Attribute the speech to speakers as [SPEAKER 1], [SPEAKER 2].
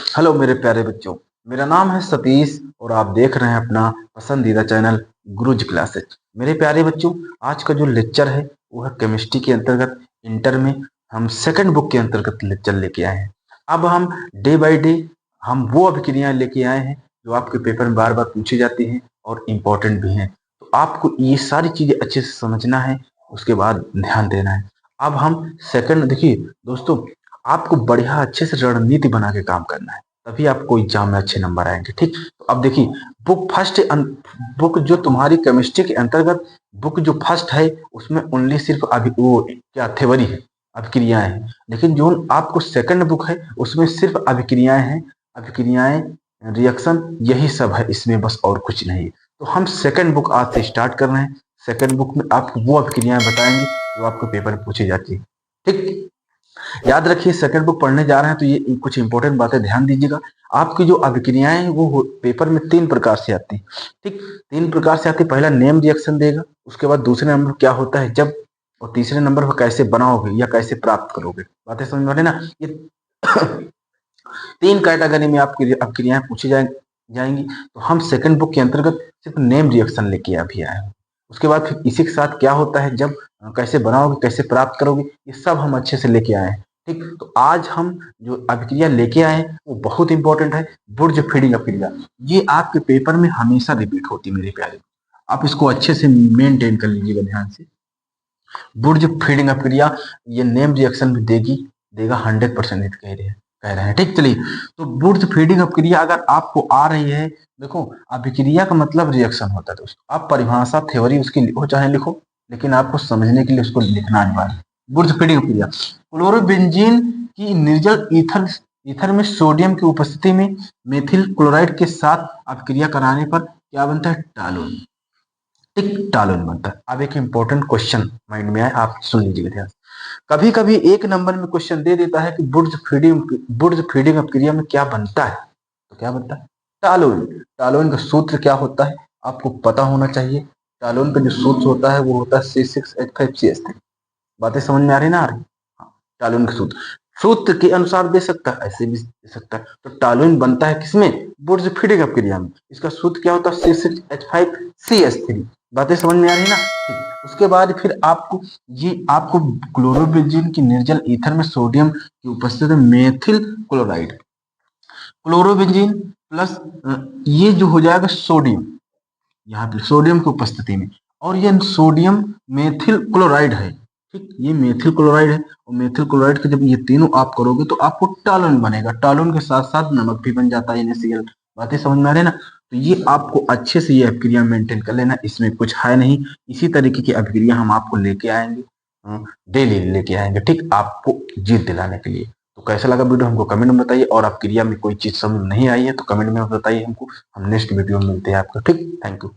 [SPEAKER 1] Hello मेरे प्यारे बच्चों। मेरा नाम है सतीश और आप देख रहे हैं अपना पसंदीदा चैनल गुरुजी क्लासेज। मेरे प्यारे बच्चों, आज का जो लेक्चर है वो है केमिस्ट्री के अंतर्गत इंटर में हम सेकंड बुक के अंतर्गत लेक्चर लेके आए हैं। अब हम डे बाय डे हम वो अभिक्रियाएं लेके आए हैं जो आपके पेपर में बार बार पूछी जाती हैं और इम्पोर्टेंट भी हैं। तो आपको ये सारी चीजें अच्छे से समझना है, उसके बाद ध्यान देना है। अब हम सेकंड देखिए दोस्तों, आपको बढ़िया अच्छे से रणनीति बना के काम करना है, तभी आपको एग्जाम में अच्छे नंबर आएंगे। ठीक, तो अब देखिए बुक जो तुम्हारी केमिस्ट्री के अंतर्गत बुक जो फर्स्ट है उसमें ओनली सिर्फ अभी वो क्या थ्योरी है, अभिक्रियाएं हैं। लेकिन जो आपको सेकंड बुक है उसमें सिर्फ अभिक्रियाएं हैं, अभिक्रियाएं रिएक्शन यही सब है इसमें, बस और कुछ नहीं है। तो हम सेकंड बुक आज से स्टार्ट कर रहे हैं। सेकंड बुक में आपको वो अभिक्रियाएं बताएंगे जो आपको पेपर में पूछी जाती है। ठीक, याद रखिए सेकंड बुक पढ़ने जा रहे हैं तो ये कुछ इंपॉर्टेंट बातें ध्यान दीजिएगा। आपकी जो अभिक्रियाएं हैं वो पेपर में 3 प्रकार से आती है। ठीक, 3 प्रकार से आती है। पहला नेम रिएक्शन देगा, उसके बाद दूसरे नंबर क्या होता है जब, और तीसरे नंबर पर कैसे बनाओगे या कैसे प्राप्त करोगे। बातें समझ में आ रही ना। ये 3 कैटेगरी में आपकी अभिक्रियाएं पूछी जाएंगी। तो हम सेकंड बुक के अंतर्गत सिर्फ नेम रिएक्शन लेके अभी आए हैं। उसके बाद फिर इसी के साथ क्या होता है जब, कैसे बनाओगे, कैसे प्राप्त करोगे, ये सब हम अच्छे से लेके आए हैं। ठीक, तो आज हम जो अभिक्रिया लेके आए हैं वो बहुत इंपॉर्टेंट है, बुर्ज फीडिंग अभिक्रिया। ये आपके पेपर में हमेशा रिपीट होती है मेरे प्यारे, आप इसको अच्छे से मेंटेन कर लीजिएगा ध्यान से। बुर्ज फीडिंग अभिक्रिया ये नेम रिएक्शन भी देगा 100% कह रहे हैं। ठीक, चलिए, तो बुर्ज फीडिंग अभिक्रिया अगर आपको आ रही है, देखो अभिक्रिया का मतलब रिएक्शन होता है दोस्तों। आप परिभाषा थ्योरी उसकी लिखो चाहे लिखो, लेकिन आपको समझने के लिए उसको लिखना अनिवार्य है। बुर्ज फीडिंग अभिक्रिया, क्लोरोबेंजीन की निर्जल ईथर में सोडियम की उपस्थिति में मेथिल क्लोराइड के साथ अभिक्रिया कराने पर क्या बनता है, टालून। ठीक, टालून बनता है। अब एक इंपॉर्टेंट क्वेश्चन माइंड में आए, आप सुन लीजिएगा ध्यान। कभी कभी एक नंबर में क्वेश्चन दे देता है कि बुर्ज फीडिंग अभिक्रिया में क्या बनता है, तो क्या बनता है, टालून। टालून का सूत्र क्या होता है आपको पता होना चाहिए। टालून का जो सूत्र होता है वो होता है C6H5CH3। बातें समझ में आ रही ना, आ रही। हाँ, टालून का सूत्र के अनुसार दे सकता है, ऐसे भी दे सकता है। तो टालून बनता है किसमें, बुर्ज फीडिंग अभिक्रिया में। इसका सूत्र क्या होता है, C6H5CH3। बातें समझ में आ रही ना। उसके बाद फिर आपको क्लोरोबेंजीन की निर्जल ईथर में सोडियम की उपस्थिति में मेथिल क्लोराइड, क्लोरोबेंजीन प्लस ये जो हो जाएगा सोडियम, यहाँ पे सोडियम की उपस्थिति में, और ये सोडियम मेथिल क्लोराइड है। ठीक, ये मेथिल क्लोराइड है, और मेथिल क्लोराइड के जब ये तीनों आप करोगे तो आपको टालून बनेगा। टालून के साथ साथ नमक भी बन जाता है NaCl। बातें समझ में आ रही है ना। तो ये आपको अच्छे से ये अभिक्रिया मेंटेन कर लेना, इसमें कुछ है नहीं। इसी तरीके की अभिक्रिया हम आपको लेके आएंगे, डेली लेके आएंगे। ठीक, आपको जीत दिलाने के लिए। तो कैसा लगा वीडियो हमको कमेंट में बताइए, और अभिक्रिया में कोई चीज समझ नहीं आई है तो कमेंट में बताइए हमको। हम नेक्स्ट वीडियो में मिलते हैं आपका। ठीक, थैंक यू।